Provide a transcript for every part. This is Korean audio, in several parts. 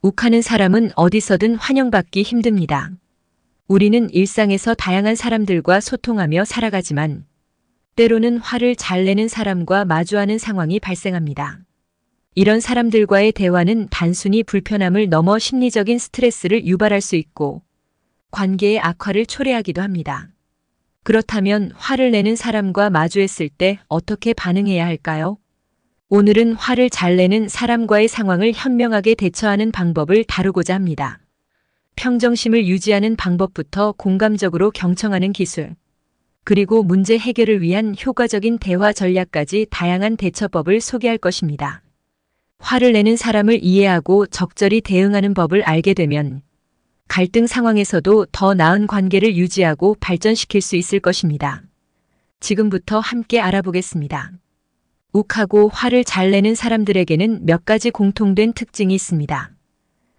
욱하는 사람은 어디서든 환영받기 힘듭니다. 우리는 일상에서 다양한 사람들과 소통하며 살아가지만 때로는 화를 잘 내는 사람과 마주하는 상황이 발생합니다. 이런 사람들과의 대화는 단순히 불편함을 넘어 심리적인 스트레스를 유발할 수 있고 관계의 악화를 초래하기도 합니다. 그렇다면 화를 내는 사람과 마주했을 때 어떻게 반응해야 할까요? 오늘은 화를 잘 내는 사람과의 상황을 현명하게 대처하는 방법을 다루고자 합니다. 평정심을 유지하는 방법부터 공감적으로 경청하는 기술, 그리고 문제 해결을 위한 효과적인 대화 전략까지 다양한 대처법을 소개할 것입니다. 화를 내는 사람을 이해하고 적절히 대응하는 법을 알게 되면 갈등 상황에서도 더 나은 관계를 유지하고 발전시킬 수 있을 것입니다. 지금부터 함께 알아보겠습니다. 욱하고 화를 잘 내는 사람들에게는 몇 가지 공통된 특징이 있습니다.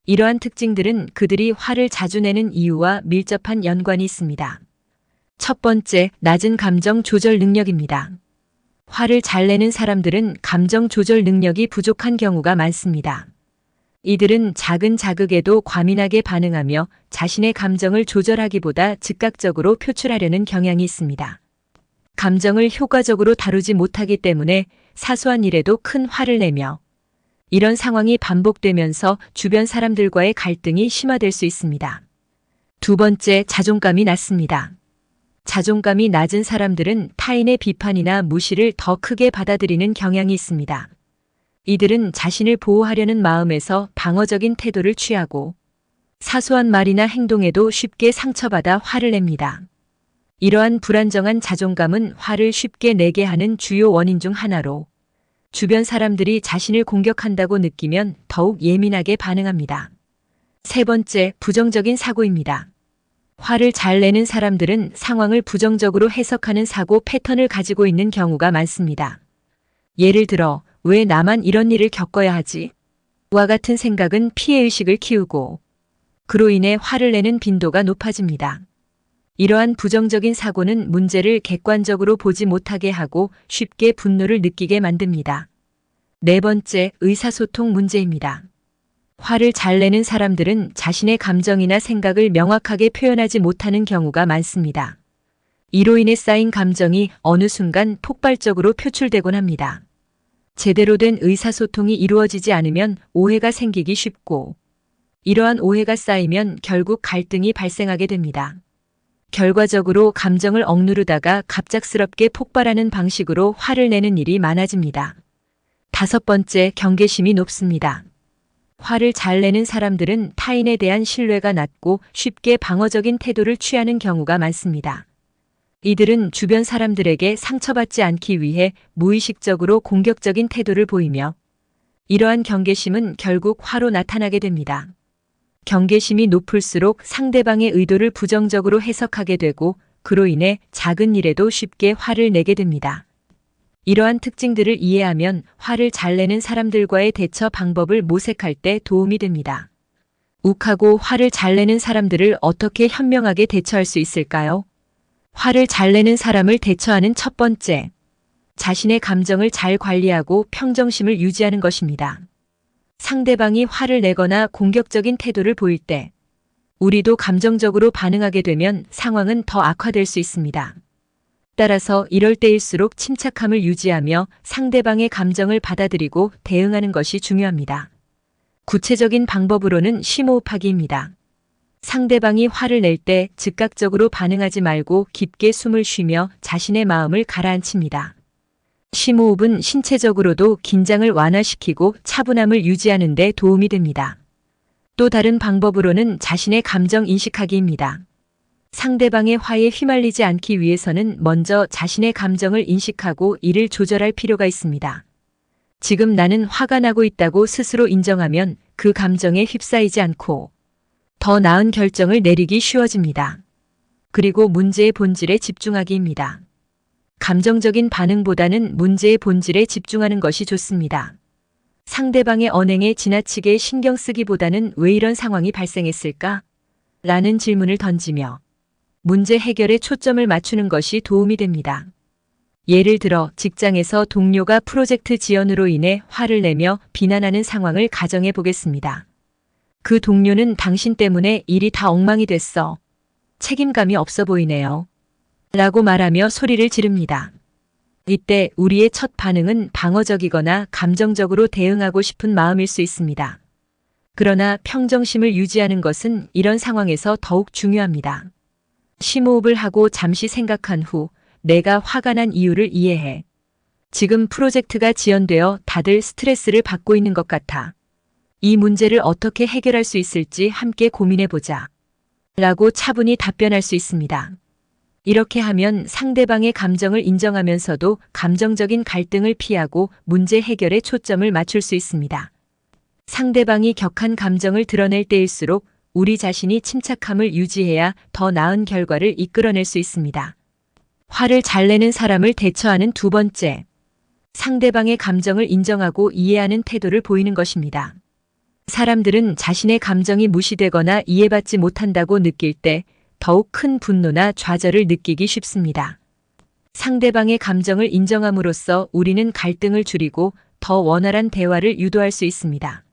이러한 특징들은 그들이 화를 자주 내는 이유와 밀접한 연관이 있습니다. 첫 번째, 낮은 감정 조절 능력입니다. 화를 잘 내는 사람들은 감정 조절 능력이 부족한 경우가 많습니다. 이들은 작은 자극에도 과민하게 반응하며 자신의 감정을 조절하기보다 즉각적으로 표출하려는 경향이 있습니다. 감정을 효과적으로 다루지 못하기 때문에 사소한 일에도 큰 화를 내며 이런 상황이 반복되면서 주변 사람들과의 갈등이 심화될 수 있습니다. 두 번째, 자존감이 낮습니다. 자존감이 낮은 사람들은 타인의 비판이나 무시를 더 크게 받아들이는 경향이 있습니다. 이들은 자신을 보호하려는 마음에서 방어적인 태도를 취하고 사소한 말이나 행동에도 쉽게 상처받아 화를 냅니다. 이러한 불안정한 자존감은 화를 쉽게 내게 하는 주요 원인 중 하나로 주변 사람들이 자신을 공격한다고 느끼면 더욱 예민하게 반응합니다. 세 번째, 부정적인 사고입니다. 화를 잘 내는 사람들은 상황을 부정적으로 해석하는 사고 패턴을 가지고 있는 경우가 많습니다. 예를 들어, 왜 나만 이런 일을 겪어야 하지? 와 같은 생각은 피해의식을 키우고 그로 인해 화를 내는 빈도가 높아집니다. 이러한 부정적인 사고는 문제를 객관적으로 보지 못하게 하고 쉽게 분노를 느끼게 만듭니다. 네 번째, 의사소통 문제입니다. 화를 잘 내는 사람들은 자신의 감정이나 생각을 명확하게 표현하지 못하는 경우가 많습니다. 이로 인해 쌓인 감정이 어느 순간 폭발적으로 표출되곤 합니다. 제대로 된 의사소통이 이루어지지 않으면 오해가 생기기 쉽고 이러한 오해가 쌓이면 결국 갈등이 발생하게 됩니다. 결과적으로 감정을 억누르다가 갑작스럽게 폭발하는 방식으로 화를 내는 일이 많아집니다. 다섯 번째, 경계심이 높습니다. 화를 잘 내는 사람들은 타인에 대한 신뢰가 낮고 쉽게 방어적인 태도를 취하는 경우가 많습니다. 이들은 주변 사람들에게 상처받지 않기 위해 무의식적으로 공격적인 태도를 보이며 이러한 경계심은 결국 화로 나타나게 됩니다. 경계심이 높을수록 상대방의 의도를 부정적으로 해석하게 되고 그로 인해 작은 일에도 쉽게 화를 내게 됩니다. 이러한 특징들을 이해하면 화를 잘 내는 사람들과의 대처 방법을 모색할 때 도움이 됩니다. 욱하고 화를 잘 내는 사람들을 어떻게 현명하게 대처할 수 있을까요? 화를 잘 내는 사람을 대처하는 첫 번째, 자신의 감정을 잘 관리하고 평정심을 유지하는 것입니다. 상대방이 화를 내거나 공격적인 태도를 보일 때 우리도 감정적으로 반응하게 되면 상황은 더 악화될 수 있습니다. 따라서 이럴 때일수록 침착함을 유지하며 상대방의 감정을 받아들이고 대응하는 것이 중요합니다. 구체적인 방법으로는 심호흡하기입니다. 상대방이 화를 낼 때 즉각적으로 반응하지 말고 깊게 숨을 쉬며 자신의 마음을 가라앉힙니다. 심호흡은 신체적으로도 긴장을 완화시키고 차분함을 유지하는 데 도움이 됩니다. 또 다른 방법으로는 자신의 감정 인식하기입니다. 상대방의 화에 휘말리지 않기 위해서는 먼저 자신의 감정을 인식하고 이를 조절할 필요가 있습니다. 지금 나는 화가 나고 있다고 스스로 인정하면 그 감정에 휩싸이지 않고 더 나은 결정을 내리기 쉬워집니다. 그리고 문제의 본질에 집중하기입니다. 감정적인 반응보다는 문제의 본질에 집중하는 것이 좋습니다. 상대방의 언행에 지나치게 신경 쓰기보다는 왜 이런 상황이 발생했을까? 라는 질문을 던지며 문제 해결에 초점을 맞추는 것이 도움이 됩니다. 예를 들어 직장에서 동료가 프로젝트 지연으로 인해 화를 내며 비난하는 상황을 가정해 보겠습니다. 그 동료는 당신 때문에 일이 다 엉망이 됐어. 책임감이 없어 보이네요. 라고 말하며 소리를 지릅니다. 이때 우리의 첫 반응은 방어적이거나 감정적으로 대응하고 싶은 마음일 수 있습니다. 그러나 평정심을 유지하는 것은 이런 상황에서 더욱 중요합니다. 심호흡을 하고 잠시 생각한 후 내가 화가 난 이유를 이해해. 지금 프로젝트가 지연되어 다들 스트레스를 받고 있는 것 같아. 이 문제를 어떻게 해결할 수 있을지 함께 고민해보자. 라고 차분히 답변할 수 있습니다. 이렇게 하면 상대방의 감정을 인정하면서도 감정적인 갈등을 피하고 문제 해결에 초점을 맞출 수 있습니다. 상대방이 격한 감정을 드러낼 때일수록 우리 자신이 침착함을 유지해야 더 나은 결과를 이끌어낼 수 있습니다. 화를 잘 내는 사람을 대처하는 두 번째, 상대방의 감정을 인정하고 이해하는 태도를 보이는 것입니다. 사람들은 자신의 감정이 무시되거나 이해받지 못한다고 느낄 때 더욱 큰 분노나 좌절을 느끼기 쉽습니다. 상대방의 감정을 인정함으로써 우리는 갈등을 줄이고 더 원활한 대화를 유도할 수 있습니다.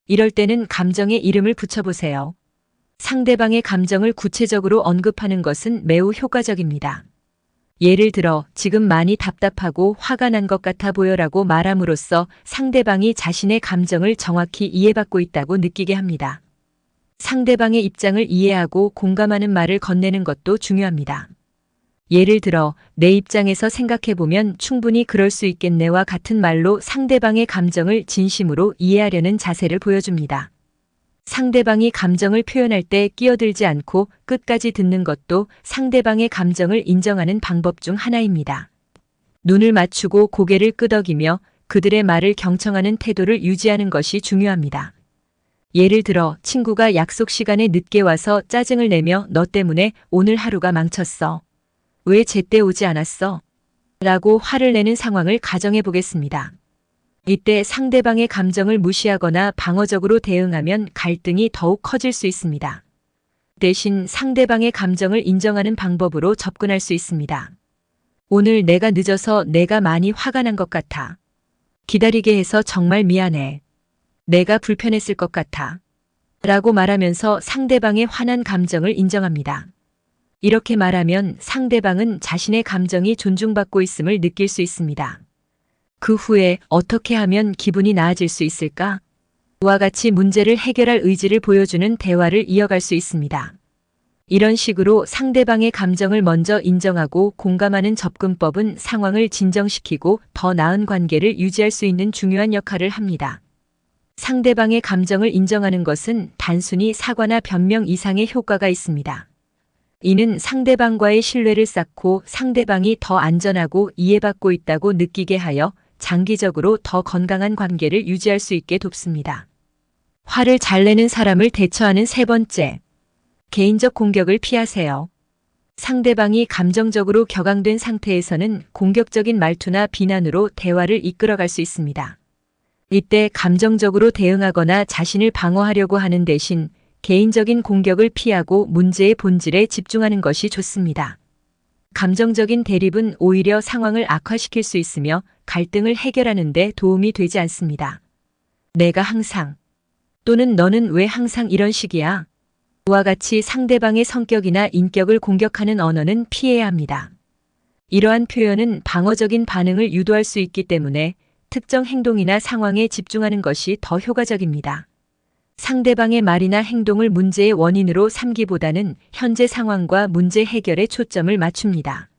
이럴 때는 감정에 이름을 붙여보세요. 상대방의 감정을 구체적으로 언급하는 것은 매우 효과적입니다. 예를 들어 지금 많이 답답하고 화가 난 것 같아 보여라고 말함으로써 상대방이 자신의 감정을 정확히 이해받고 있다고 느끼게 합니다. 상대방의 입장을 이해하고 공감하는 말을 건네는 것도 중요합니다. 예를 들어 내 입장에서 생각해보면 충분히 그럴 수 있겠네와 같은 말로 상대방의 감정을 진심으로 이해하려는 자세를 보여줍니다. 상대방이 감정을 표현할 때 끼어들지 않고 끝까지 듣는 것도 상대방의 감정을 인정하는 방법 중 하나입니다. 눈을 맞추고 고개를 끄덕이며 그들의 말을 경청하는 태도를 유지하는 것이 중요합니다. 예를 들어 친구가 약속 시간에 늦게 와서 짜증을 내며 너 때문에 오늘 하루가 망쳤어. 왜 제때 오지 않았어? 라고 화를 내는 상황을 가정해 보겠습니다. 이때 상대방의 감정을 무시하거나 방어적으로 대응하면 갈등이 더욱 커질 수 있습니다. 대신 상대방의 감정을 인정하는 방법으로 접근할 수 있습니다. 오늘 내가 늦어서 내가 많이 화가 난 것 같아. 기다리게 해서 정말 미안해. 내가 불편했을 것 같아. 라고 말하면서 상대방의 화난 감정을 인정합니다. 이렇게 말하면 상대방은 자신의 감정이 존중받고 있음을 느낄 수 있습니다. 그 후에 어떻게 하면 기분이 나아질 수 있을까? 와 같이 문제를 해결할 의지를 보여주는 대화를 이어갈 수 있습니다. 이런 식으로 상대방의 감정을 먼저 인정하고 공감하는 접근법은 상황을 진정시키고 더 나은 관계를 유지할 수 있는 중요한 역할을 합니다. 상대방의 감정을 인정하는 것은 단순히 사과나 변명 이상의 효과가 있습니다. 이는 상대방과의 신뢰를 쌓고 상대방이 더 안전하고 이해받고 있다고 느끼게 하여 장기적으로 더 건강한 관계를 유지할 수 있게 돕습니다. 화를 잘 내는 사람을 대처하는 세 번째, 개인적 공격을 피하세요. 상대방이 감정적으로 격앙된 상태에서는 공격적인 말투나 비난으로 대화를 이끌어갈 수 있습니다. 이때 감정적으로 대응하거나 자신을 방어하려고 하는 대신 개인적인 공격을 피하고 문제의 본질에 집중하는 것이 좋습니다. 감정적인 대립은 오히려 상황을 악화시킬 수 있으며 갈등을 해결하는 데 도움이 되지 않습니다. 내가 항상 또는 너는 왜 항상 이런 식이야? 와 같이 상대방의 성격이나 인격을 공격하는 언어는 피해야 합니다. 이러한 표현은 방어적인 반응을 유도할 수 있기 때문에 특정 행동이나 상황에 집중하는 것이 더 효과적입니다. 상대방의 말이나 행동을 문제의 원인으로 삼기보다는 현재 상황과 문제 해결에 초점을 맞춥니다.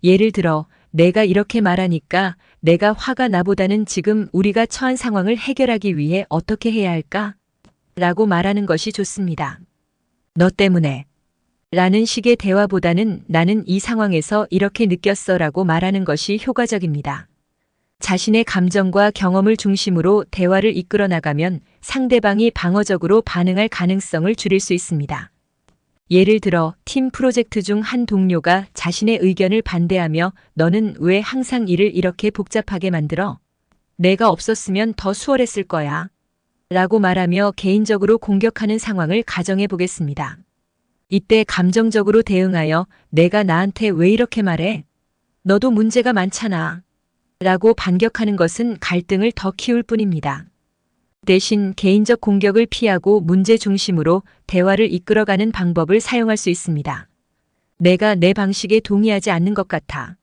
예를 들어 내가 이렇게 말하니까 내가 화가 나보다는 지금 우리가 처한 상황을 해결하기 위해 어떻게 해야 할까? 라고 말하는 것이 좋습니다. 너 때문에 라는 식의 대화보다는 나는 이 상황에서 이렇게 느꼈어 라고 말하는 것이 효과적입니다. 자신의 감정과 경험을 중심으로 대화를 이끌어 나가면 상대방이 방어적으로 반응할 가능성을 줄일 수 있습니다. 예를 들어 팀 프로젝트 중 한 동료가 자신의 의견을 반대하며 너는 왜 항상 일을 이렇게 복잡하게 만들어? 내가 없었으면 더 수월했을 거야. 라고 말하며 개인적으로 공격하는 상황을 가정해 보겠습니다. 이때 감정적으로 대응하여 내가 나한테 왜 이렇게 말해? 너도 문제가 많잖아. 라고 반격하는 것은 갈등을 더 키울 뿐입니다. 대신 개인적 공격을 피하고 문제 중심으로 대화를 이끌어가는 방법을 사용할 수 있습니다. 내가 내 방식에 동의하지 않는 것 같아.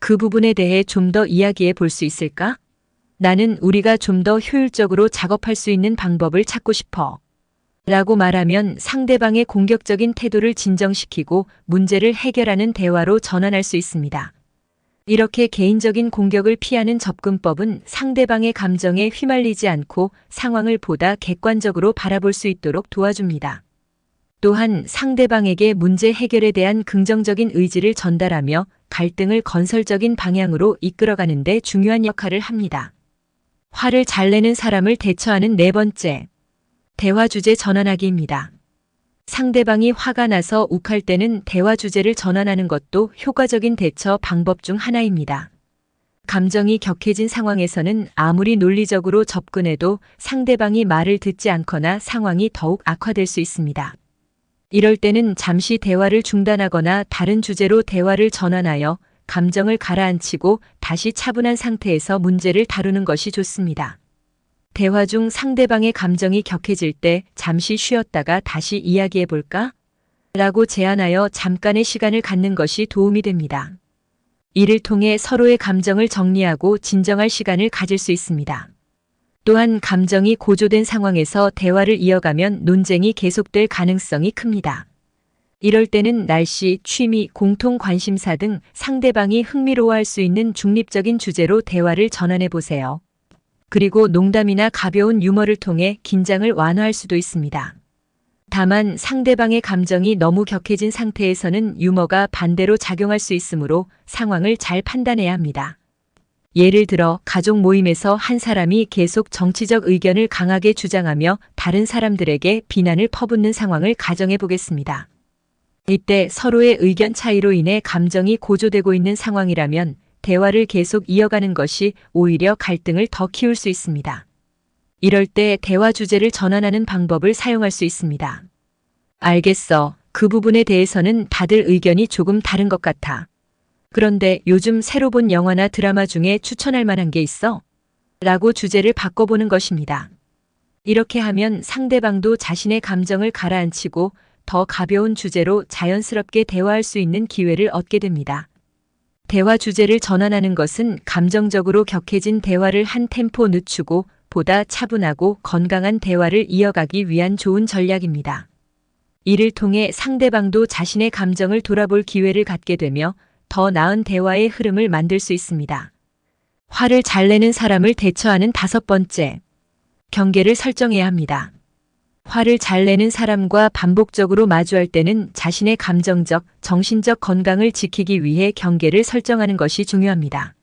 그 부분에 대해 좀 더 이야기해 볼 수 있을까? 나는 우리가 좀 더 효율적으로 작업할 수 있는 방법을 찾고 싶어. 라고 말하면 상대방의 공격적인 태도를 진정시키고 문제를 해결하는 대화로 전환할 수 있습니다. 이렇게 개인적인 공격을 피하는 접근법은 상대방의 감정에 휘말리지 않고 상황을 보다 객관적으로 바라볼 수 있도록 도와줍니다. 또한 상대방에게 문제 해결에 대한 긍정적인 의지를 전달하며 갈등을 건설적인 방향으로 이끌어가는 데 중요한 역할을 합니다. 화를 잘 내는 사람을 대처하는 네 번째, 대화 주제 전환하기입니다. 상대방이 화가 나서 욱할 때는 대화 주제를 전환하는 것도 효과적인 대처 방법 중 하나입니다. 감정이 격해진 상황에서는 아무리 논리적으로 접근해도 상대방이 말을 듣지 않거나 상황이 더욱 악화될 수 있습니다. 이럴 때는 잠시 대화를 중단하거나 다른 주제로 대화를 전환하여 감정을 가라앉히고 다시 차분한 상태에서 문제를 다루는 것이 좋습니다. 대화 중 상대방의 감정이 격해질 때 잠시 쉬었다가 다시 이야기해 볼까? 라고 제안하여 잠깐의 시간을 갖는 것이 도움이 됩니다. 이를 통해 서로의 감정을 정리하고 진정할 시간을 가질 수 있습니다. 또한 감정이 고조된 상황에서 대화를 이어가면 논쟁이 계속될 가능성이 큽니다. 이럴 때는 날씨, 취미, 공통 관심사 등 상대방이 흥미로워할 수 있는 중립적인 주제로 대화를 전환해 보세요. 그리고 농담이나 가벼운 유머를 통해 긴장을 완화할 수도 있습니다. 다만 상대방의 감정이 너무 격해진 상태에서는 유머가 반대로 작용할 수 있으므로 상황을 잘 판단해야 합니다. 예를 들어 가족 모임에서 한 사람이 계속 정치적 의견을 강하게 주장하며 다른 사람들에게 비난을 퍼붓는 상황을 가정해 보겠습니다. 이때 서로의 의견 차이로 인해 감정이 고조되고 있는 상황이라면 대화를 계속 이어가는 것이 오히려 갈등을 더 키울 수 있습니다. 이럴 때 대화 주제를 전환하는 방법을 사용할 수 있습니다. 알겠어. 그 부분에 대해서는 다들 의견이 조금 다른 것 같아. 그런데 요즘 새로 본 영화나 드라마 중에 추천할 만한 게 있어? 라고 주제를 바꿔보는 것입니다. 이렇게 하면 상대방도 자신의 감정을 가라앉히고 더 가벼운 주제로 자연스럽게 대화할 수 있는 기회를 얻게 됩니다. 대화 주제를 전환하는 것은 감정적으로 격해진 대화를 한 템포 늦추고 보다 차분하고 건강한 대화를 이어가기 위한 좋은 전략입니다. 이를 통해 상대방도 자신의 감정을 돌아볼 기회를 갖게 되며 더 나은 대화의 흐름을 만들 수 있습니다. 화를 잘 내는 사람을 대처하는 다섯 번째, 경계를 설정해야 합니다. 화를 잘 내는 사람과 반복적으로 마주할 때는 자신의 감정적, 정신적 건강을 지키기 위해 경계를 설정하는 것이 중요합니다.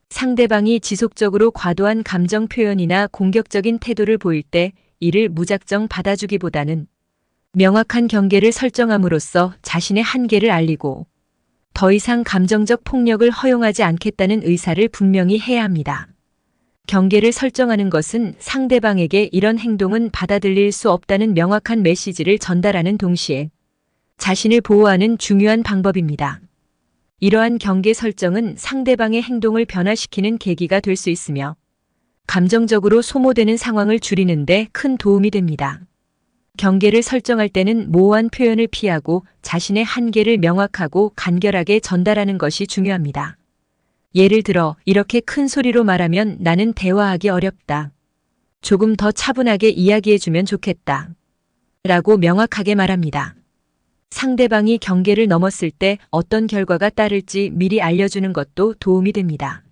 상대방이 지속적으로 과도한 감정 표현이나 공격적인 태도를 보일 때 이를 무작정 받아주기보다는 명확한 경계를 설정함으로써 자신의 한계를 알리고 더 이상 감정적 폭력을 허용하지 않겠다는 의사를 분명히 해야 합니다. 경계를 설정하는 것은 상대방에게 이런 행동은 받아들일 수 없다는 명확한 메시지를 전달하는 동시에 자신을 보호하는 중요한 방법입니다. 이러한 경계 설정은 상대방의 행동을 변화시키는 계기가 될 수 있으며 감정적으로 소모되는 상황을 줄이는 데 큰 도움이 됩니다. 경계를 설정할 때는 모호한 표현을 피하고 자신의 한계를 명확하고 간결하게 전달하는 것이 중요합니다. 예를 들어 이렇게 큰 소리로 말하면 나는 대화하기 어렵다. 조금 더 차분하게 이야기해주면 좋겠다. 라고 명확하게 말합니다. 상대방이 경계를 넘었을 때 어떤 결과가 따를지 미리 알려주는 것도 도움이 됩니다.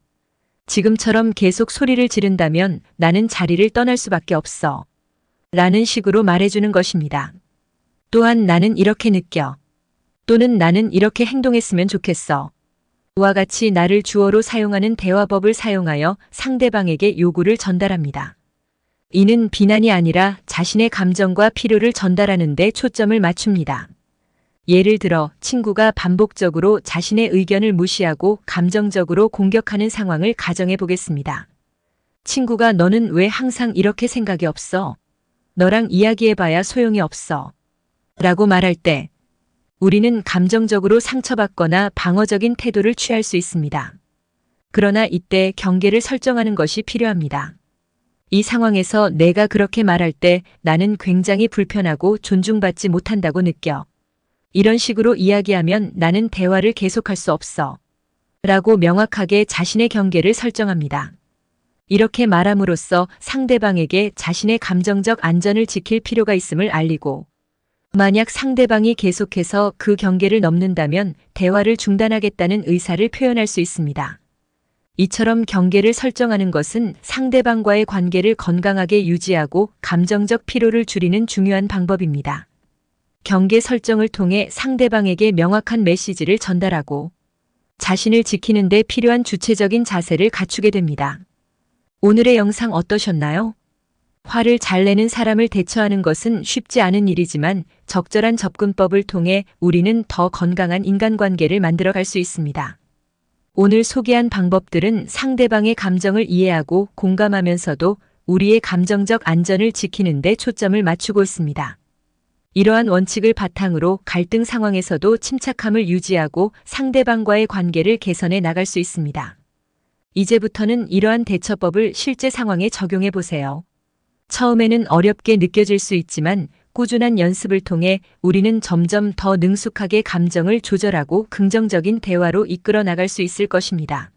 지금처럼 계속 소리를 지른다면 나는 자리를 떠날 수밖에 없어. 라는 식으로 말해주는 것입니다. 또한 나는 이렇게 느껴. 또는 나는 이렇게 행동했으면 좋겠어. 와 같이 나를 주어로 사용하는 대화법을 사용하여 상대방에게 요구를 전달합니다. 이는 비난이 아니라 자신의 감정과 필요를 전달하는 데 초점을 맞춥니다. 예를 들어 친구가 반복적으로 자신의 의견을 무시하고 감정적으로 공격하는 상황을 가정해 보겠습니다. 친구가 너는 왜 항상 이렇게 생각이 없어? 너랑 이야기해봐야 소용이 없어. 라고 말할 때 우리는 감정적으로 상처받거나 방어적인 태도를 취할 수 있습니다. 그러나 이때 경계를 설정하는 것이 필요합니다. 이 상황에서 내가 그렇게 말할 때 나는 굉장히 불편하고 존중받지 못한다고 느껴. 이런 식으로 이야기하면 나는 대화를 계속할 수 없어. 라고 명확하게 자신의 경계를 설정합니다. 이렇게 말함으로써 상대방에게 자신의 감정적 안전을 지킬 필요가 있음을 알리고, 만약 상대방이 계속해서 그 경계를 넘는다면 대화를 중단하겠다는 의사를 표현할 수 있습니다. 이처럼 경계를 설정하는 것은 상대방과의 관계를 건강하게 유지하고 감정적 피로를 줄이는 중요한 방법입니다. 경계 설정을 통해 상대방에게 명확한 메시지를 전달하고 자신을 지키는 데 필요한 주체적인 자세를 갖추게 됩니다. 오늘의 영상 어떠셨나요? 화를 잘 내는 사람을 대처하는 것은 쉽지 않은 일이지만 적절한 접근법을 통해 우리는 더 건강한 인간관계를 만들어갈 수 있습니다. 오늘 소개한 방법들은 상대방의 감정을 이해하고 공감하면서도 우리의 감정적 안전을 지키는 데 초점을 맞추고 있습니다. 이러한 원칙을 바탕으로 갈등 상황에서도 침착함을 유지하고 상대방과의 관계를 개선해 나갈 수 있습니다. 이제부터는 이러한 대처법을 실제 상황에 적용해 보세요. 처음에는 어렵게 느껴질 수 있지만 꾸준한 연습을 통해 우리는 점점 더 능숙하게 감정을 조절하고 긍정적인 대화로 이끌어 나갈 수 있을 것입니다.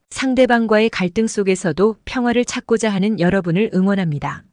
상대방과의 갈등 속에서도 평화를 찾고자 하는 여러분을 응원합니다.